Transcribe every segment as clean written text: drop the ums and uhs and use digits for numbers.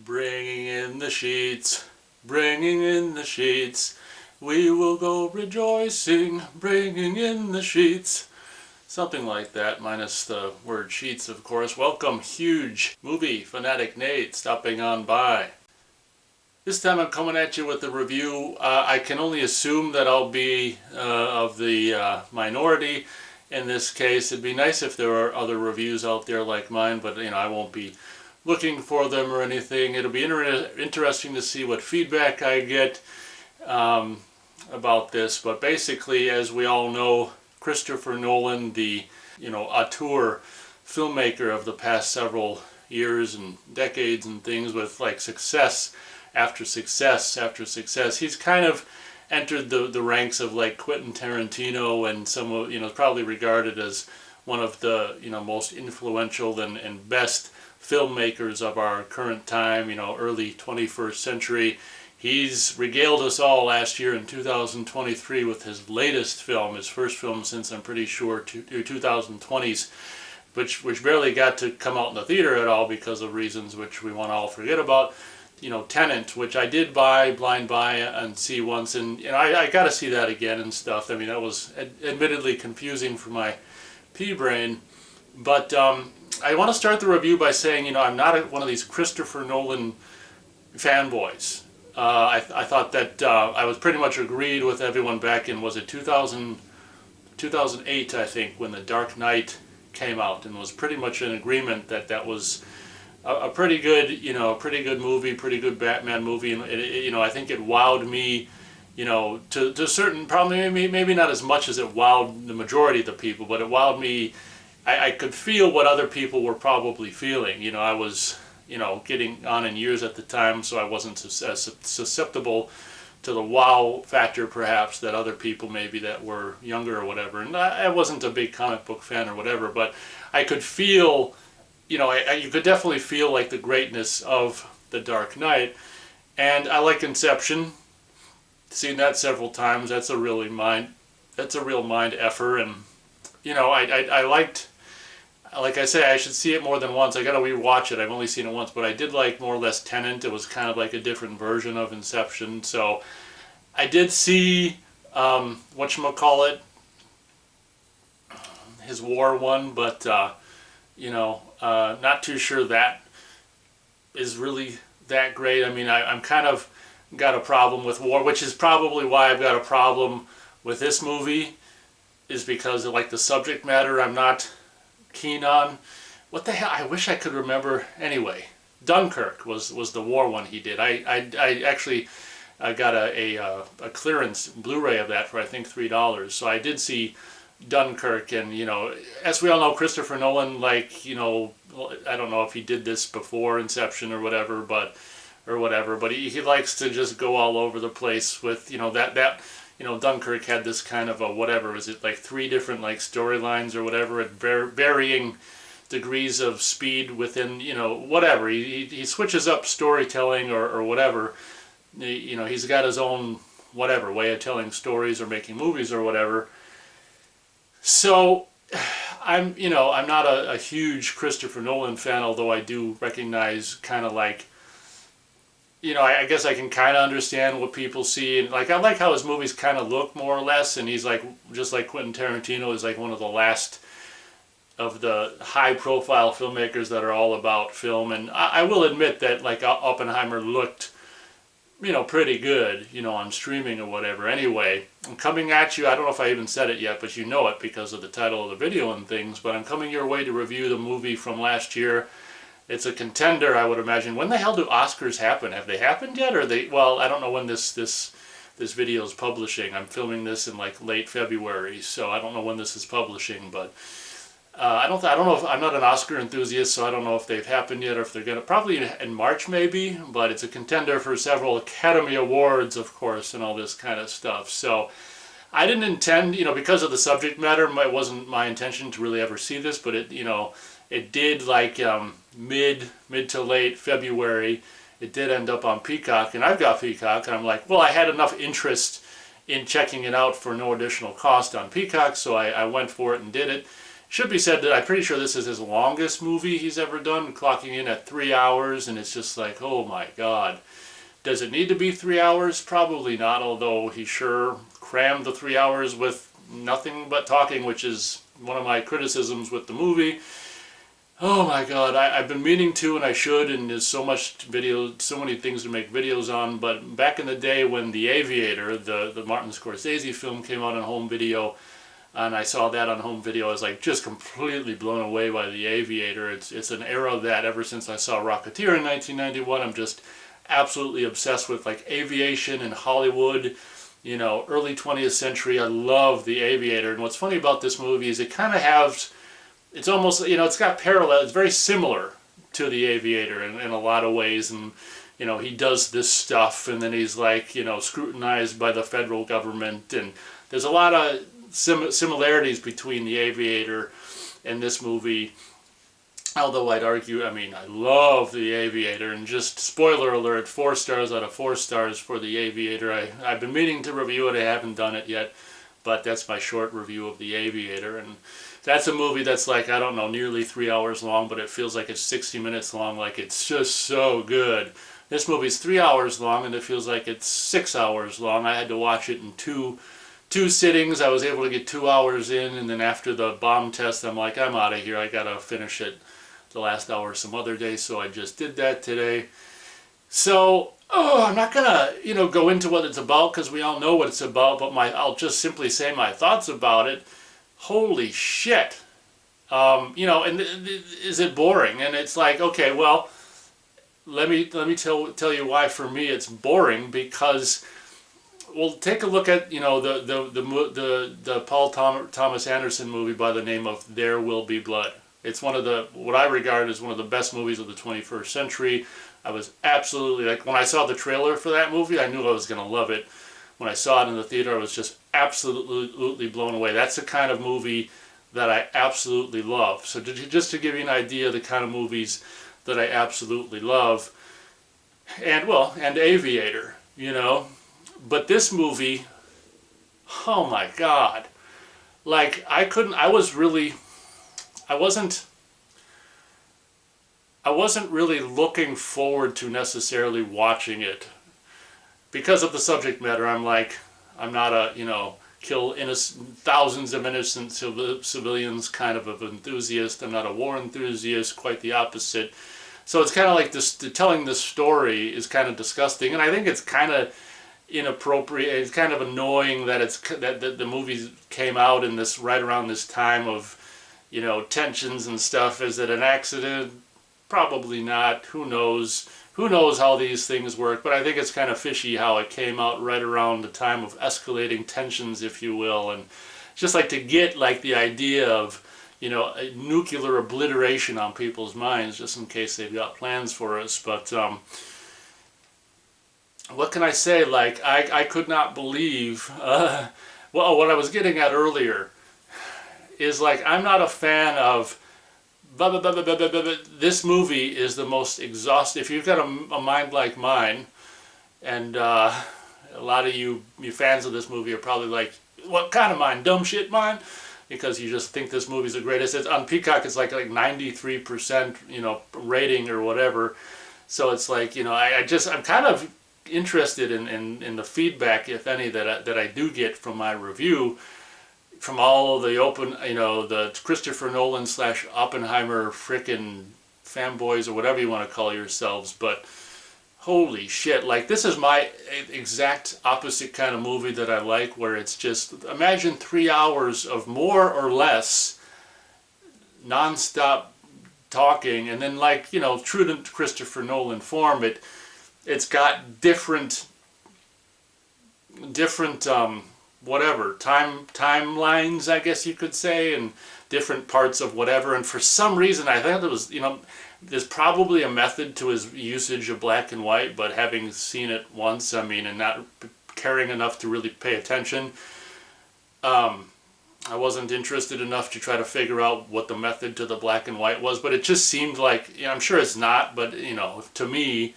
Bringing in the sheets, bringing in the sheets. We will go rejoicing, bringing in the sheets. Something like that, minus the word sheets, of course. Welcome, huge movie fanatic Nate, stopping on by. This time I'm coming at you with a review. I can only assume that I'll be of the minority in this case. It'd be nice if there are other reviews out there like mine, but I won't be looking for them or anything. It'll be interesting to see what feedback I get about this. But basically, as we all know, Christopher Nolan, the auteur filmmaker of the past several years and decades and things, with like success after success after success, he's kind of entered the ranks of like Quentin Tarantino, and some of probably regarded as one of the most influential and best filmmakers of our current time, early 21st century. He's regaled us all last year in 2023 with his latest film, his first film since I'm pretty sure 2020s, which barely got to come out in the theater at all because of reasons which we want to all forget about. Tenet, which I did blind buy and see once, and I got to see that again and stuff. I mean, that was admittedly confusing for my pea brain, but I want to start the review by saying, I'm not one of these Christopher Nolan fanboys. I thought that I was pretty much agreed with everyone back in, was it 2008, I think, when The Dark Knight came out, and was pretty much in agreement that that was a pretty good, movie, pretty good Batman movie, and I think it wowed me, to certain, probably maybe not as much as it wowed the majority of the people, but it wowed me. I could feel what other people were probably feeling. I was getting on in years at the time, so I wasn't as susceptible to the wow factor perhaps that other people maybe that were younger or whatever. And I wasn't a big comic book fan or whatever, but I could feel, you could definitely feel like the greatness of The Dark Knight. And I like Inception. Seen that several times. That's a real mind effer. And I liked, like I say, I should see it more than once. I gotta rewatch it. I've only seen it once, but I did like more or less Tenet. It was kind of like a different version of Inception. So I did see whatchamacallit, his war one, but not too sure that is really that great. I mean, I'm kind of got a problem with war, which is probably why I've got a problem with this movie, is because of like the subject matter I'm not keen on. What the hell? I wish I could remember. Anyway, Dunkirk was the war one he did. I actually got a clearance Blu-ray of that for I think $3. So I did see Dunkirk, and as we all know, Christopher Nolan, like I don't know if he did this before Inception or whatever, but he likes to just go all over the place with Dunkirk had this kind of a whatever, is it like 3 different like storylines or whatever at varying degrees of speed within whatever. He switches up storytelling or whatever. He's got his own whatever way of telling stories or making movies or whatever. So I'm not a huge Christopher Nolan fan, although I do recognize kind of like I guess I can kind of understand what people see, and like I like how his movies kind of look more or less, and he's like, just like Quentin Tarantino is like one of the last of the high profile filmmakers that are all about film. And I will admit that like Oppenheimer looked pretty good on streaming or whatever. Anyway, I'm coming at you, I don't know if I even said it yet, but you know it because of the title of the video and things, but I'm coming your way to review the movie from last year. It's a contender, I would imagine. When the hell do Oscars happen? Have they happened yet? Or well, I don't know when this video is publishing. I'm filming this in like late February, so I don't know when this is publishing. But I don't know if I'm not an Oscar enthusiast, so I don't know if they've happened yet or if they're gonna. Probably in March maybe. But it's a contender for several Academy Awards, of course, and all this kind of stuff. So I didn't intend, because of the subject matter, it wasn't my intention to really ever see this, but it did like mid to late February. It did end up on Peacock, and I've got Peacock, and I'm like, well, I had enough interest in checking it out for no additional cost on Peacock, so I went for it and did it. should be said that I'm pretty sure this is his longest movie he's ever done, clocking in at 3 hours, and it's just like, oh my God. Does it need to be 3 hours? Probably not, although he sure crammed the 3 hours with nothing but talking, which is one of my criticisms with the movie. Oh my God, I've been meaning to, and I should, and there's so much video, so many things to make videos on, but back in the day when The Aviator, the Martin Scorsese film, came out on home video, and I saw that on home video, I was like just completely blown away by The Aviator. It's an era that ever since I saw Rocketeer in 1991, I'm just absolutely obsessed with, like, aviation and Hollywood, you know, early 20th century. I love The Aviator, and what's funny about this movie is it kind of has, it's almost, you know, it's got parallel, it's very similar to The Aviator in a lot of ways, and, you know, he does this stuff, and then he's, like, you know, scrutinized by the federal government, and there's a lot of similarities between The Aviator and this movie, although I'd argue, I mean, I love The Aviator, and just spoiler alert, 4 stars out of 4 stars for The Aviator. I've been meaning to review it, I haven't done it yet, but that's my short review of The Aviator, and that's a movie that's, like, I don't know, nearly 3 hours long, but it feels like it's 60 minutes long, like it's just so good. This movie's 3 hours long, and it feels like it's 6 hours long. I had to watch it in two sittings. I was able to get 2 hours in, and then after the bomb test, I'm like, I'm out of here. I gotta finish it the last hour some other day, so I just did that today. So, I'm not gonna, you know, go into what it's about, because we all know what it's about, but I'll just simply say my thoughts about it. Holy shit. You know, and is it boring? And it's like, okay, well, let me tell you why for me it's boring, because, well, take a look at, you know, the Paul Thomas Anderson movie by the name of There Will Be Blood. It's one of the, what I regard as one of the best movies of the 21st century. I was absolutely, like, when I saw the trailer for that movie, I knew I was going to love it. When I saw it in the theater, I was just absolutely blown away. That's the kind of movie that I absolutely love. So just to give you an idea of the kind of movies that I absolutely love, and, well, and Aviator, you know. But this movie, oh my God. Like, I wasn't really looking forward to necessarily watching it. Because of the subject matter, I'm like, I'm not a, you know, kill thousands of innocent civilians kind of enthusiast. I'm not a war enthusiast, quite the opposite. So it's kind of like this, telling this story is kind of disgusting, and I think it's kind of inappropriate. It's kind of annoying that that the movie came out in this, right around this time of, you know, tensions and stuff. Is it an accident? Probably not. Who knows? Who knows how these things work? But I think it's kind of fishy how it came out right around the time of escalating tensions, if you will, and just like to get, like, the idea of, you know, a nuclear obliteration on people's minds, just in case they've got plans for us. But what can I say? Like, I could not believe, well, what I was getting at earlier is, like, I'm not a fan of, this movie is the most exhausting. If you've got a mind like mine, and a lot of you fans of this movie are probably like, what kind of mind? Dumb shit mind? Because you just think this movie's the greatest. It's on Peacock, it's like 93%, you know, rating or whatever. So it's like, you know, I'm kind of interested in the feedback, if any, that I do get from my review, from all of the the Christopher Nolan / Oppenheimer frickin' fanboys, or whatever you want to call yourselves. But holy shit, like, this is my exact opposite kind of movie that I like, where it's just, imagine 3 hours of more or less non-stop talking, and then, like, you know, true to Christopher Nolan form, it's got different whatever, timelines, I guess you could say, and different parts of whatever. And for some reason, I thought it was, you know, there's probably a method to his usage of black and white, but having seen it once, I mean, and not caring enough to really pay attention, I wasn't interested enough to try to figure out what the method to the black and white was. But it just seemed like, you know, I'm sure it's not, but, you know, to me,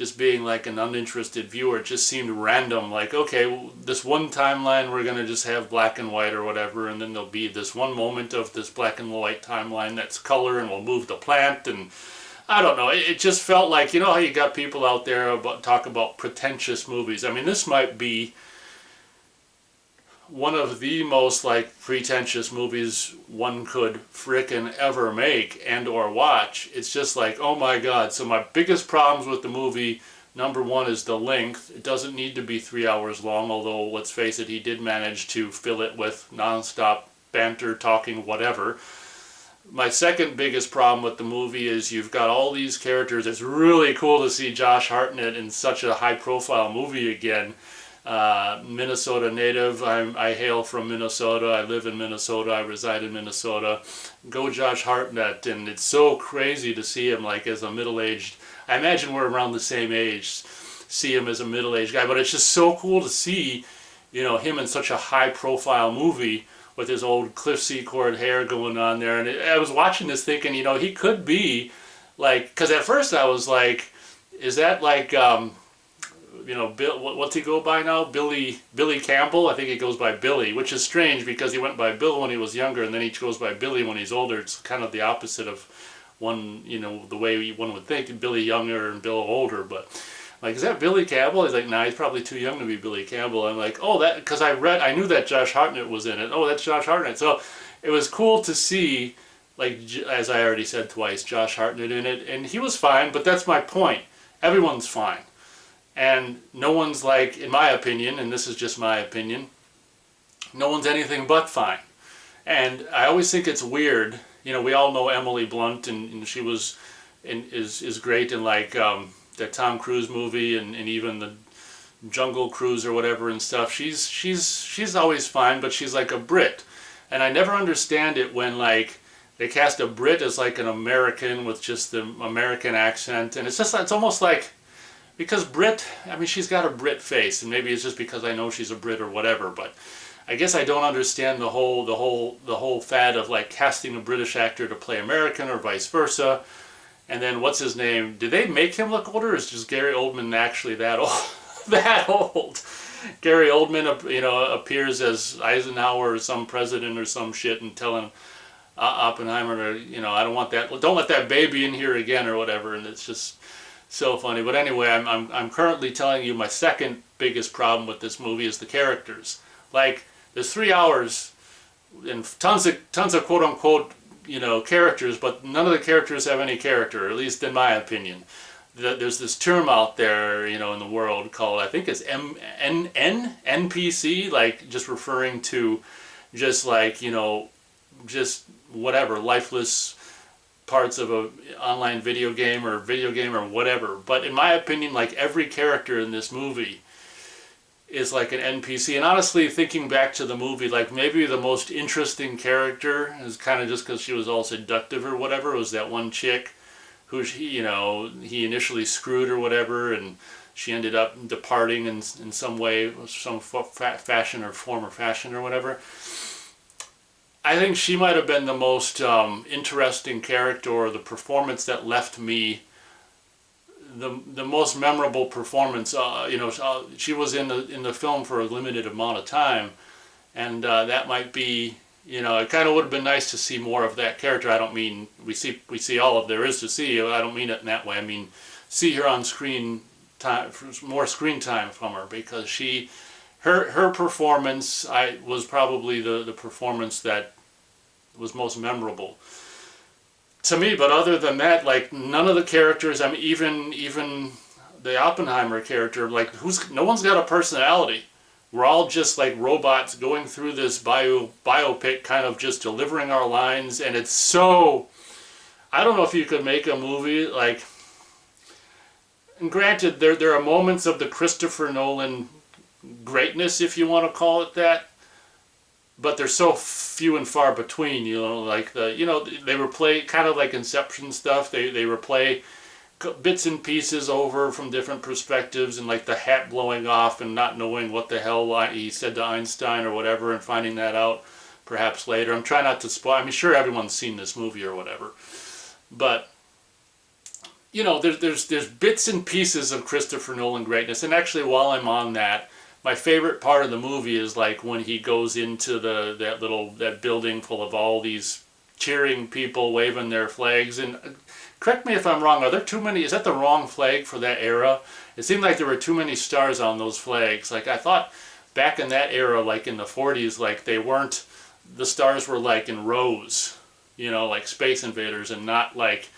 just being like an uninterested viewer. It just seemed random, like, okay, well, this one timeline we're going to just have black and white or whatever, and then there'll be this one moment of this black and white timeline that's color, and we'll move the plant, and I don't know, it just felt like, you know how you got people out there talk about pretentious movies. I mean, this might be one of the most like pretentious movies one could frickin' ever make and or watch. It's just like, oh my god. So my biggest problems with the movie, number one, is the length. It doesn't need to be 3 hours long, although let's face it, he did manage to fill it with nonstop banter, talking, whatever. My second biggest problem with the movie is you've got all these characters. It's really cool to see Josh Hartnett in such a high profile movie again. Minnesota native. I hail from Minnesota. I live in Minnesota. I reside in Minnesota. Go Josh Hartnett. And it's so crazy to see him like as a middle-aged, I imagine we're around the same age, see him as a middle-aged guy, but it's just so cool to see, you know, him in such a high-profile movie with his old Cliff Secord hair going on there. And I was watching this thinking, you know, he could be like, because at first I was like, is that like, you know, what's he go by now? Billy Campbell? I think he goes by Billy, which is strange because he went by Bill when he was younger, and then he goes by Billy when he's older. It's kind of the opposite of one, you know, the way one would think, Billy younger and Bill older. But like, is that Billy Campbell? He's like, nah, he's probably too young to be Billy Campbell. I'm like, oh, that, because I knew that Josh Hartnett was in it. Oh, that's Josh Hartnett. So it was cool to see, like, as I already said twice, Josh Hartnett in it, and he was fine. But that's my point. Everyone's fine. And no one's like, in my opinion, and this is just my opinion, no one's anything but fine. And I always think it's weird, you know, we all know Emily Blunt, and she was, is great in like that Tom Cruise movie, and even the Jungle Cruise or whatever and stuff. She's always fine, but she's like a Brit. And I never understand it when like they cast a Brit as like an American with just the American accent, and it's just, it's almost like, because Brit, I mean, she's got a Brit face, and maybe it's just because I know she's a Brit or whatever, but I guess I don't understand the whole fad of like casting a British actor to play American or vice versa. And then what's his name? Did they make him look older, or is just Gary Oldman actually that old? That old? Gary Oldman, you know, appears as Eisenhower or some president or some shit, and telling Oppenheimer, you know, I don't want that. Don't let that baby in here again or whatever. And it's just so funny. But anyway, I'm currently telling you my second biggest problem with this movie is the characters. Like, there's 3 hours and tons of quote unquote, you know, characters, but none of the characters have any character, at least in my opinion. There's this term out there, you know, in the world called, I think it's NPC, like just referring to just like, you know, just whatever, lifeless parts of a online video game or whatever. But in my opinion, like every character in this movie is like an NPC. And honestly, thinking back to the movie, like maybe the most interesting character is kind of just because she was all seductive or whatever, was that one chick who he initially screwed or whatever, and she ended up departing in some way, some fashion or form or fashion or whatever. I think she might have been the most interesting character, or the performance that left me the most memorable performance. She was in the film for a limited amount of time, and that might be, you know, it kind of would have been nice to see more of that character. I don't mean we see all of there is to see. I don't mean it in that way. I mean see her on screen time, more screen time from her, because her performance was probably the performance that was most memorable to me. But other than that, like none of the characters, I mean even the Oppenheimer character, like no one's got a personality. We're all just like robots going through this biopic, kind of just delivering our lines, and it's so, I don't know if you could make a movie like, and granted there are moments of the Christopher Nolan greatness, if you want to call it that, but they're so few and far between, you know, like they replay kind of like Inception stuff. They replay bits and pieces over from different perspectives, and like the hat blowing off and not knowing what the hell he said to Einstein or whatever, and finding that out perhaps later. I'm trying not to spoil. I mean, sure, everyone's seen this movie or whatever, but there's bits and pieces of Christopher Nolan greatness. And actually, while I'm on that, my favorite part of the movie is like when he goes into that building full of all these cheering people waving their flags. And correct me if I'm wrong, are there too many? Is that the wrong flag for that era? It seemed like there were too many stars on those flags. Like I thought back in that era, like in the 40s, like they weren't, the stars were like in rows, like Space Invaders, and not like,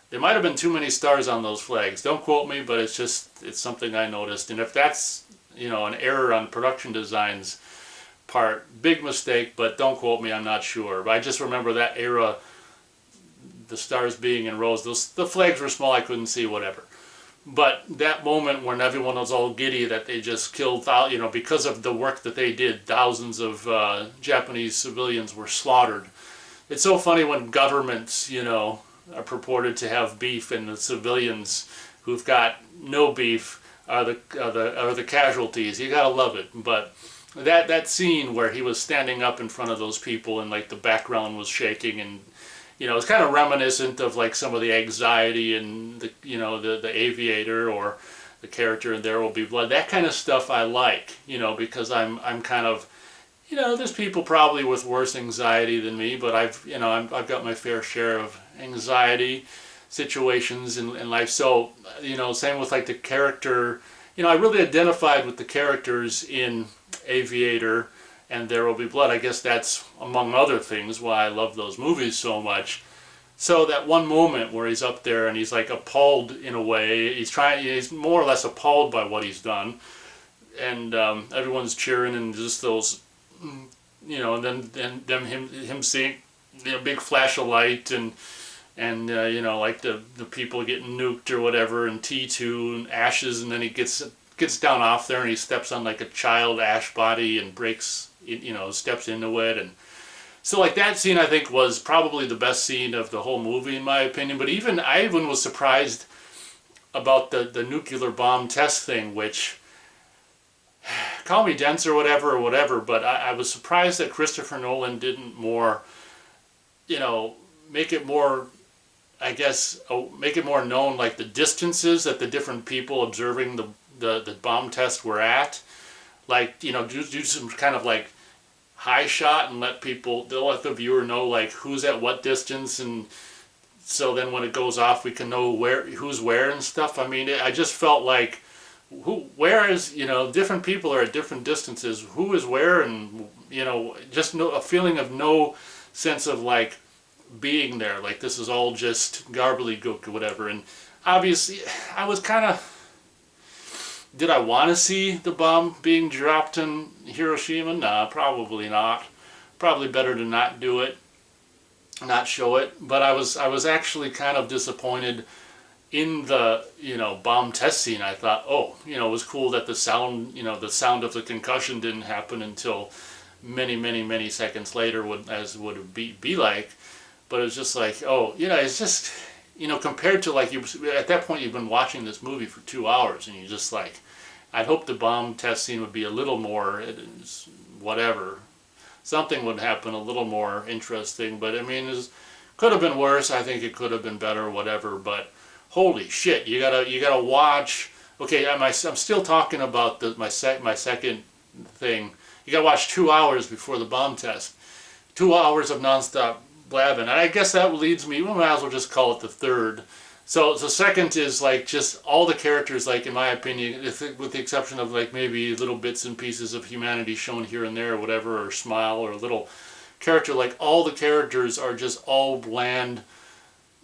there might have been too many stars on those flags. Don't quote me, but it's something I noticed. And if that's, an error on production design's part, big mistake, but don't quote me, I'm not sure. But I just remember that era, the stars being in rows. The flags were small, I couldn't see, whatever. But that moment when everyone was all giddy that they just killed, because of the work that they did, thousands of Japanese civilians were slaughtered. It's so funny when governments, are purported to have beef, and the civilians who've got no beef are the casualties. You gotta love it. But that scene where he was standing up in front of those people and like the background was shaking, and it's kind of reminiscent of like some of the anxiety and the aviator, or the character in There Will Be Blood. That kind of stuff I like, because I'm kind of, there's people probably with worse anxiety than me, but I've got my fair share of anxiety situations in life. So, same with like the character, I really identified with the characters in Aviator and There Will Be Blood. I guess that's, among other things, why I love those movies so much. So that one moment where he's up there and he's like appalled in a way, he's more or less appalled by what he's done, and everyone's cheering, and just those, and then him seeing big flash of light, and like the people getting nuked or whatever, and T2 and ashes, and then he gets down off there and he steps on like a child ash body and breaks, steps into it. And so like that scene I think was probably the best scene of the whole movie in my opinion. But I even was surprised about the nuclear bomb test thing, which, call me dense or whatever, but I was surprised that Christopher Nolan didn't more, make it more, I guess, make it more known, like the distances that the different people observing the bomb test were at. Like, do some kind of like high shot and they'll let the viewer know like who's at what distance, and so then when it goes off we can know who's where and stuff. I mean, I just felt like, where is, different people are at different distances, who is where, and, just a feeling of no sense of like being there, like this is all just gobbledygook or whatever. And obviously I was kind of, did I want to see the bomb being dropped in Hiroshima? Nah, probably not. Probably better to not do it, not show it. But I was actually kind of disappointed in the bomb test scene. I thought, it was cool that the sound of the concussion didn't happen until many seconds later, as would be like. But it's just like, it's just, compared to like, at that point you've been watching this movie for 2 hours, and you're just like, I'd hope the bomb test scene would be a little more, whatever, something would happen a little more interesting. But I mean, it could have been worse. I think it could have been better, whatever. But holy shit, you gotta watch. Okay, I'm still talking about my second thing. You gotta watch 2 hours before the bomb test. 2 hours of nonstop blabbing. And I guess that leads me, we might as well just call it the third. So the second is like just all the characters, like in my opinion, with the exception of like maybe little bits and pieces of humanity shown here and there or whatever, or smile or a little character, like all the characters are just all bland,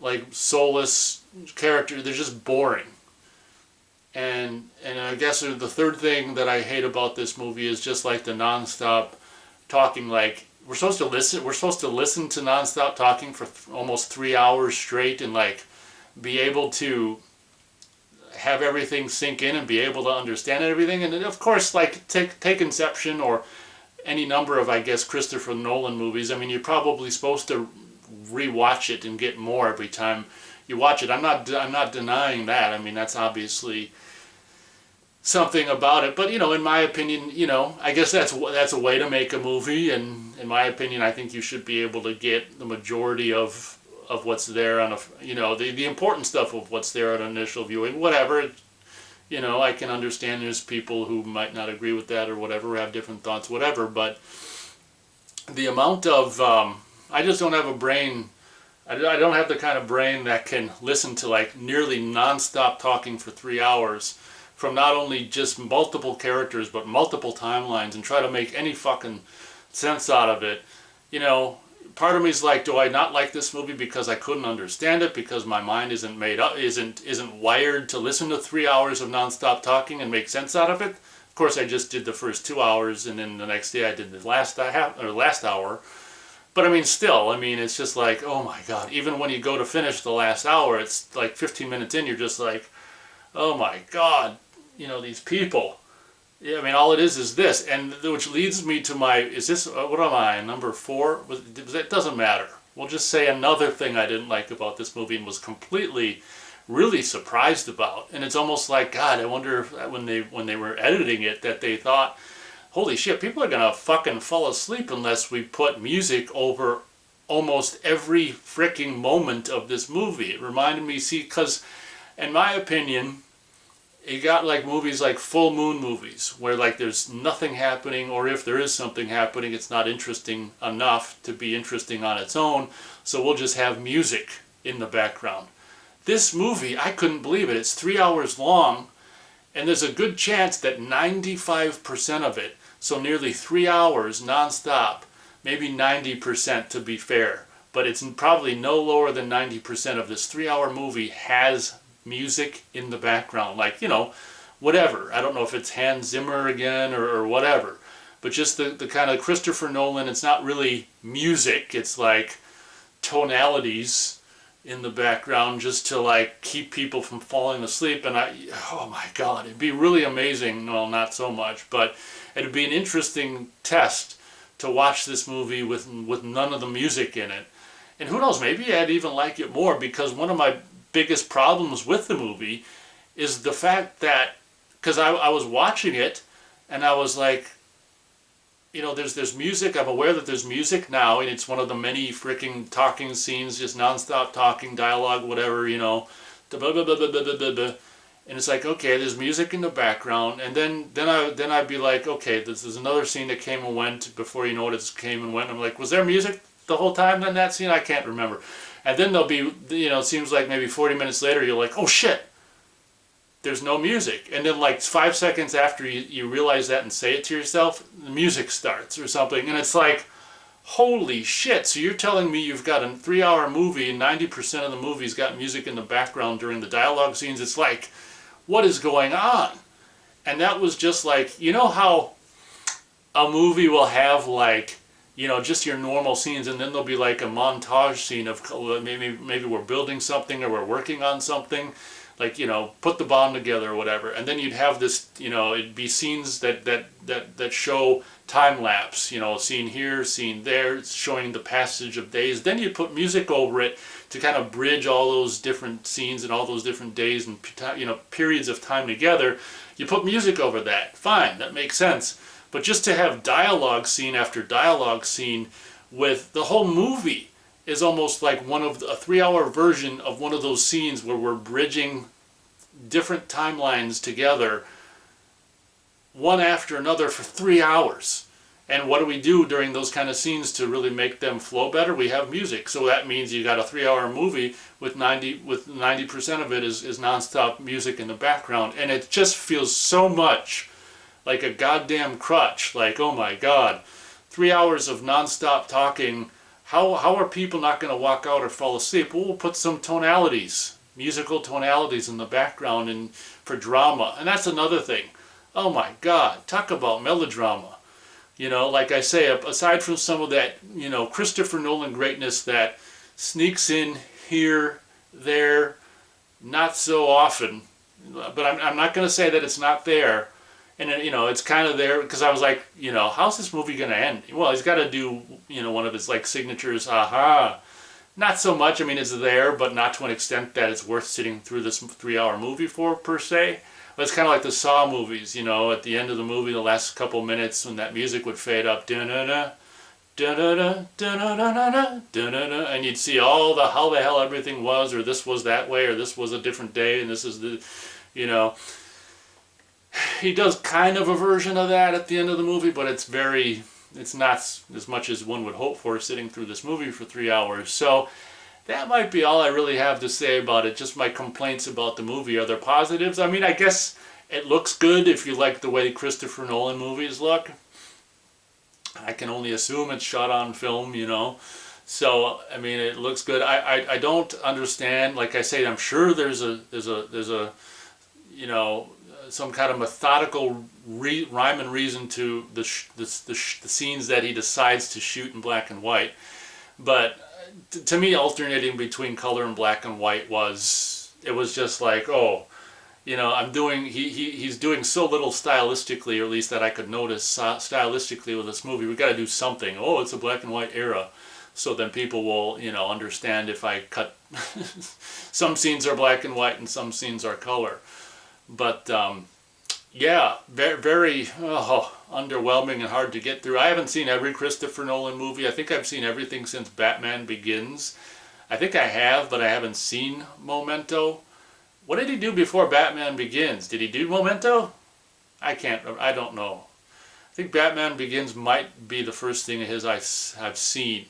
like soulless characters. They're just boring. And I guess the third thing that I hate about this movie is just like the nonstop talking. Like, we're supposed to listen to nonstop talking for almost 3 hours straight, and like be able to have everything sink in and be able to understand everything. And of course, like take Inception or any number of, I guess, Christopher Nolan movies. I mean, you're probably supposed to rewatch it and get more every time you watch it. I'm not denying that. I mean, that's obviously something about it. But in my opinion, I guess that's a way to make a movie. And in my opinion, I think you should be able to get the majority of of what's there on a, you know, the important stuff of what's there on initial viewing, whatever. You know, I can understand there's people who might not agree with that or whatever, have different thoughts, whatever, but the amount of, I just don't have a brain, I don't have the kind of brain that can listen to like nearly non-stop talking for 3 hours from not only just multiple characters but multiple timelines and try to make any fucking sense out of it. You know, part of me is like, do I not like this movie because I couldn't understand it, because my mind isn't made up, isn't wired to listen to 3 hours of non-stop talking and make sense out of it? Of course, I just did the first 2 hours, and then the next day I did the last hour. But I mean, still, I mean, it's just like, oh my God. Even when you go to finish the last hour, it's like 15 minutes in, you're just like, oh my God, you know, these people. Yeah, I mean, all it is this, and which leads me to my, is this, what am I, number 4? It doesn't matter. We'll just say another thing I didn't like about this movie and was completely, really surprised about. And it's almost like, God, I wonder if when they were editing it that they thought, holy shit, people are gonna fucking fall asleep unless we put music over almost every freaking moment of this movie. It reminded me, see, because in my opinion, you got like movies like full moon movies where like there's nothing happening, or if there is something happening, it's not interesting enough to be interesting on its own, so we'll just have music in the background. This movie, I couldn't believe it. It's 3 hours long, and there's a good chance that 95% of it, so nearly 3 hours non-stop, maybe 90% to be fair, but it's probably no lower than 90% of this 3 hour movie has music in the background, like, you know, whatever. I don't know if it's Hans Zimmer again or whatever, but just the kind of Christopher Nolan, it's not really music, it's like tonalities in the background just to like keep people from falling asleep. And oh my God, it'd be really amazing, well, not so much, but it'd be an interesting test to watch this movie with none of the music in it. And who knows, maybe I'd even like it more, because one of my biggest problems with the movie is the fact that, because I was watching it and I was like, you know, there's music, I'm aware that there's music now, and it's one of the many freaking talking scenes, just non-stop talking, dialogue, whatever, you know, and it's like, okay, there's music in the background, and then I'd be like, okay, this is another scene that came and went, before you know it, it came and went. I'm like, was there music the whole time in that scene? I can't remember. And then there'll be, you know, it seems like maybe 40 minutes later, you're like, oh shit, there's no music. And then like 5 seconds after you realize that and say it to yourself, the music starts or something. And it's like, holy shit, so you're telling me you've got a 3 hour movie and 90% of the movie's got music in the background during the dialogue scenes. It's like, what is going on? And that was just like, you know how a movie will have like, you know, just your normal scenes, and then there'll be like a montage scene of maybe we're building something or we're working on something, like, you know, put the bomb together or whatever, and then you'd have this, you know, it'd be scenes that show time lapse, you know, scene here, scene there, showing the passage of days. Then you'd put music over it to kind of bridge all those different scenes and all those different days and, you know, periods of time together. You put music over that, fine, that makes sense. But just to have dialogue scene after dialogue scene with the whole movie is almost like a 3 hour version of one of those scenes where we're bridging different timelines together, one after another, for 3 hours. And what do we do during those kind of scenes to really make them flow better? We have music. So that means you got a 3 hour movie with 90% of it is nonstop music in the background, and it just feels so much like a goddamn crutch. Like, oh my God, 3 hours of nonstop talking. How are people not going to walk out or fall asleep? Well, we'll put some tonalities, musical tonalities in the background and for drama. And that's another thing. Oh my God, talk about melodrama. You know, like I say, aside from some of that, you know, Christopher Nolan greatness that sneaks in here, there, not so often. But I'm not going to say that it's not there. And, you know, it's kind of there, because I was like, you know, how's this movie going to end? Well, he's got to do, you know, one of his, like, signatures, aha. Not so much, I mean, it's there, but not to an extent that it's worth sitting through this 3 hour movie for, per se. But it's kind of like the Saw movies, you know, at the end of the movie, the last couple minutes, when that music would fade up, da-da-da, da-da-da, da-da-da-da-da, da-da-da, and you'd see all the how the hell everything was, or this was that way, or this was a different day, and this is the, you know, he does kind of a version of that at the end of the movie, but it's not as much as one would hope for sitting through this movie for 3 hours. So that might be all I really have to say about it. Just my complaints about the movie. Are there positives? I mean, I guess it looks good if you like the way Christopher Nolan movies look. I can only assume it's shot on film, you know. So I mean, it looks good. I don't understand. Like I say, I'm sure there's a you know, some kind of methodical rhyme and reason to the scenes that he decides to shoot in black and white. But to me, alternating between color and black and white was just like, oh, you know, he's doing so little stylistically, or at least that I could notice stylistically with this movie. We got to do something. Oh, it's a black and white era, so then people will, you know, understand if I cut some scenes are black and white and some scenes are color. But yeah, very, very underwhelming and hard to get through. I haven't seen every Christopher Nolan movie. I think I've seen everything since Batman Begins. I think I have, but I haven't seen Memento. What did he do before Batman Begins? Did he do Memento? I don't know. I think Batman Begins might be the first thing of his I've seen.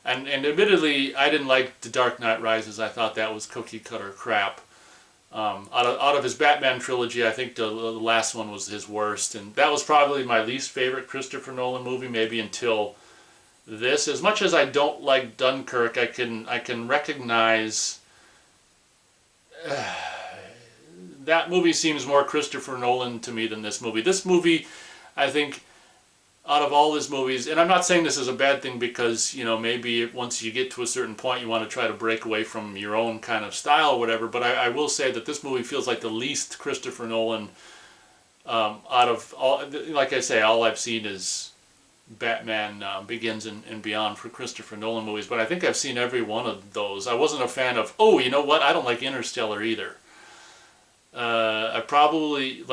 And admittedly, I didn't like The Dark Knight Rises. I thought that was cookie cutter crap. Out of his Batman trilogy, I think the last one was his worst, and that was probably my least favorite Christopher Nolan movie, maybe until this. As much as I don't like Dunkirk, I can recognize that movie seems more Christopher Nolan to me than this movie. This movie, I think, out of all his movies, and I'm not saying this is a bad thing because, you know, maybe once you get to a certain point you want to try to break away from your own kind of style or whatever, but I will say that this movie feels like the least Christopher Nolan out of all. Like I say, all I've seen is Batman Begins and Beyond for Christopher Nolan movies, but I think I've seen every one of those. I wasn't a fan of, oh, you know what, I don't like Interstellar either. I'd probably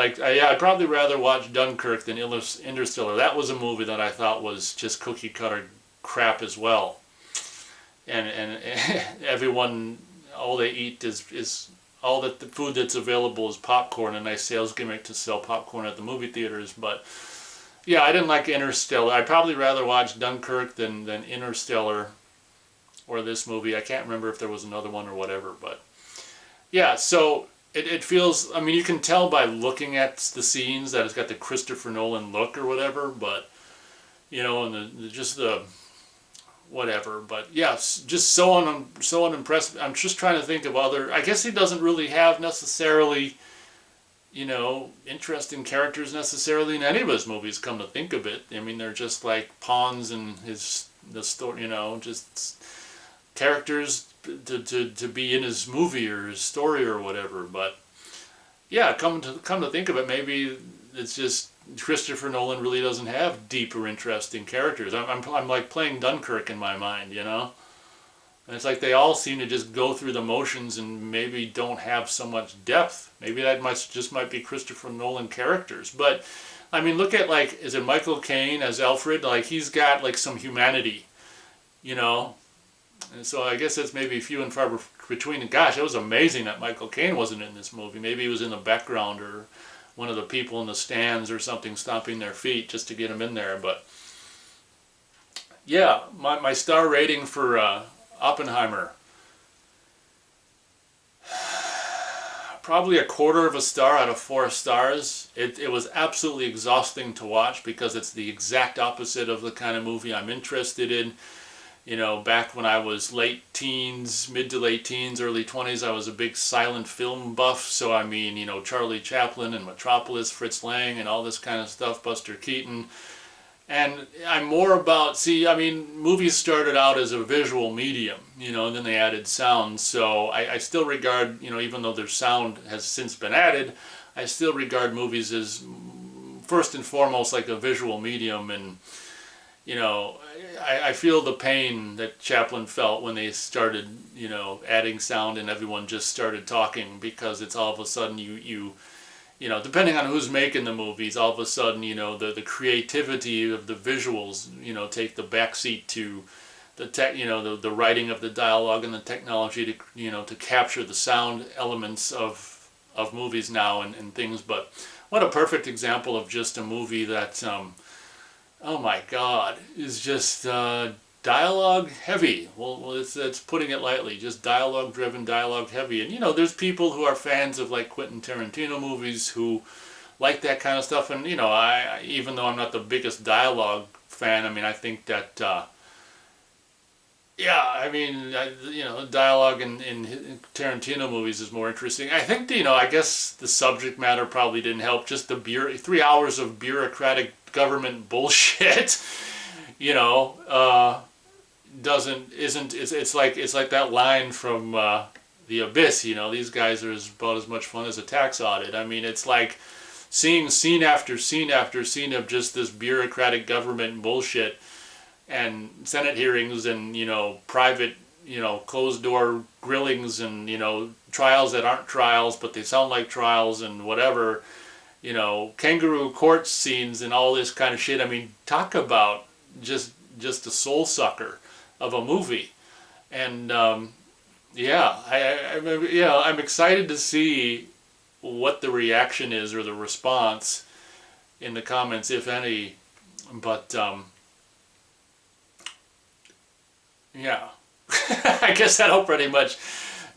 rather watch Dunkirk than Interstellar. That was a movie that I thought was just cookie cutter crap as well. And everyone, all they eat is all that the food that's available is popcorn, a nice sales gimmick to sell popcorn at the movie theaters. But yeah, I didn't like Interstellar. I'd probably rather watch Dunkirk than Interstellar or this movie. I can't remember if there was another one or whatever, but yeah, so it feels, I mean, you can tell by looking at the scenes that it's got the Christopher Nolan look or whatever, but, you know, and just the whatever, but yeah, just so unimpressed. I'm just trying to think of other, I guess he doesn't really have necessarily, you know, interesting characters necessarily in any of his movies, come to think of it. I mean, they're just like pawns in the story, you know, just characters to be in his movie or his story or whatever. But yeah, come to think of it, maybe it's just Christopher Nolan really doesn't have deep or interesting characters. I'm like playing Dunkirk in my mind, you know? And it's like they all seem to just go through the motions and maybe don't have so much depth. Maybe that might be Christopher Nolan characters. But I mean, look at, like, is it Michael Caine as Alfred? Like, he's got like some humanity, you know? And so I guess that's maybe few and far between. And gosh, it was amazing that Michael Caine wasn't in this movie. Maybe he was in the background or one of the people in the stands or something stomping their feet just to get him in there. But yeah, my star rating for Oppenheimer, probably 1/4 of a star out of 4 stars. It was absolutely exhausting to watch because it's the exact opposite of the kind of movie I'm interested in. You know, back when I was late teens, mid to late teens, early 20s, I was a big silent film buff. So, I mean, you know, Charlie Chaplin and Metropolis, Fritz Lang and all this kind of stuff, Buster Keaton. And I'm more about, I mean, movies started out as a visual medium, you know, and then they added sound. So I still regard, you know, even though their sound has since been added, I still regard movies as first and foremost like a visual medium. And you know, I feel the pain that Chaplin felt when they started, you know, adding sound and everyone just started talking, because it's all of a sudden you you know, depending on who's making the movies, all of a sudden, you know, the creativity of the visuals, you know, take the backseat to the tech, you know, the writing of the dialogue and the technology to, you know, to capture the sound elements of movies now and things. But what a perfect example of just a movie that, oh my God, is just dialogue heavy. Well, it's putting it lightly. Just dialogue driven, dialogue heavy. And you know, there's people who are fans of like Quentin Tarantino movies who like that kind of stuff. And you know, I even though I'm not the biggest dialogue fan, I mean, I think that yeah, I mean, you know, dialogue in Tarantino movies is more interesting. I think, you know, I guess the subject matter probably didn't help. Just the 3 hours of bureaucratic government bullshit, you know, it's like that line from The Abyss. You know, these guys are about as much fun as a tax audit. I mean, it's like seeing scene after scene after scene of just this bureaucratic government bullshit, and Senate hearings, and you know, private, you know, closed door grillings, and you know, trials that aren't trials but they sound like trials, and whatever, you know, kangaroo court scenes and all this kind of shit. I mean, talk about just a soul sucker of a movie. And yeah, I'm excited to see what the reaction is, or the response in the comments, if any. But yeah, I guess that'll pretty much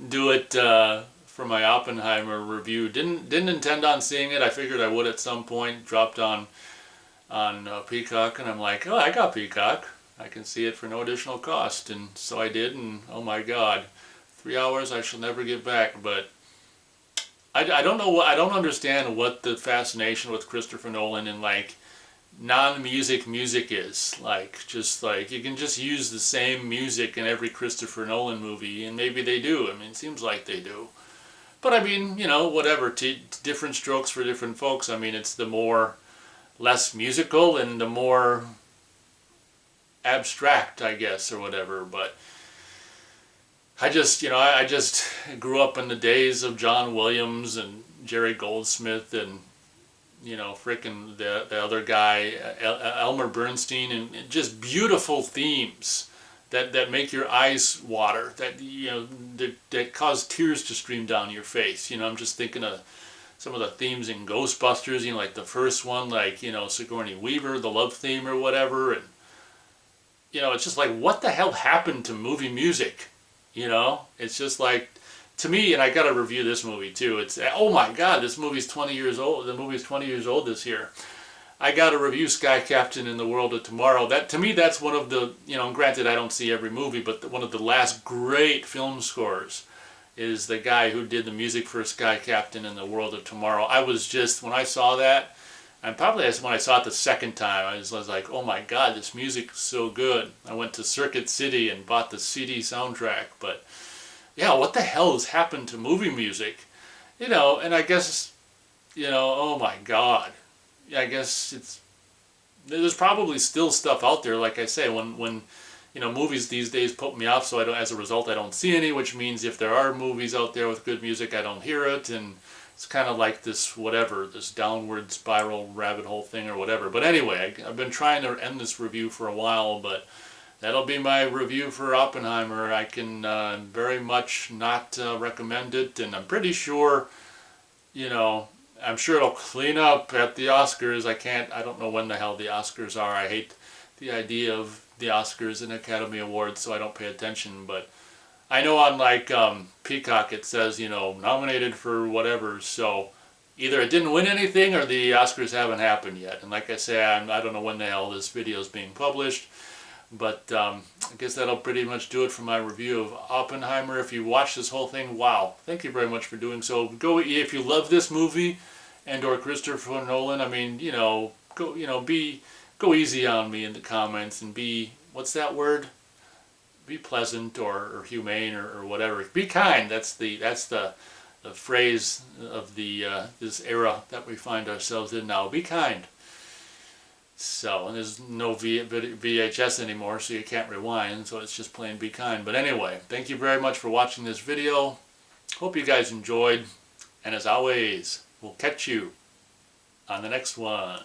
do it for my Oppenheimer review. Didn't intend on seeing it. I figured I would at some point. Dropped on Peacock, and I'm like, oh, I got Peacock. I can see it for no additional cost, and so I did. And oh my God, 3 hours I shall never get back. But I don't know what, I don't understand what the fascination with Christopher Nolan and like non-music music is. Like, just like you can just use the same music in every Christopher Nolan movie, and maybe they do. I mean, it seems like they do. But I mean, you know, whatever. Different strokes for different folks. I mean, it's the more less musical and the more abstract, I guess, or whatever. But I just, you know, I just grew up in the days of John Williams and Jerry Goldsmith and, you know, frickin' the other guy, Elmer Bernstein, and just beautiful themes that make your eyes water, that, you know, that cause tears to stream down your face. You know, I'm just thinking of some of the themes in Ghostbusters, you know, like the first one, like, you know, Sigourney Weaver, the love theme or whatever. And, you know, it's just like, what the hell happened to movie music? You know, it's just like, to me, and I got to review this movie too. It's, oh my God, this movie's 20 years old. The movie's 20 years old this year. I got to review Sky Captain in the World of Tomorrow. That, to me, that's one of the, you know, and granted I don't see every movie, but one of the last great film scores is the guy who did the music for Sky Captain in the World of Tomorrow. I was just, when I saw that, and probably when I saw it the second time, I was like, oh my God, this music is so good. I went to Circuit City and bought the CD soundtrack. But yeah, what the hell has happened to movie music? You know, and I guess, you know, oh my God. I guess there's probably still stuff out there, like I say, when you know, movies these days put me off, so as a result I don't see any, which means if there are movies out there with good music, I don't hear it, and it's kind of like this this downward spiral rabbit hole thing or whatever. But anyway, I've been trying to end this review for a while, but that'll be my review for Oppenheimer. I can very much not recommend it, and I'm pretty sure, you know, I'm sure it'll clean up at the Oscars. I don't know when the hell the Oscars are. I hate the idea of the Oscars and Academy Awards, so I don't pay attention. But I know on like Peacock it says, you know, nominated for whatever. So either it didn't win anything or the Oscars haven't happened yet. And like I say, I don't know when the hell this video is being published. But I guess that'll pretty much do it for my review of Oppenheimer. If you watch this whole thing, wow, thank you very much for doing so. Go, if you love this movie and or Christopher Nolan, I mean, you know, go easy on me in the comments and be, what's that word? Be pleasant or humane or whatever. Be kind. That's the phrase of the this era that we find ourselves in now. Be kind. So, and there's no VHS anymore, so you can't rewind, so it's just plain be kind. But anyway, thank you very much for watching this video. Hope you guys enjoyed, and as always, We'll catch you on the next one.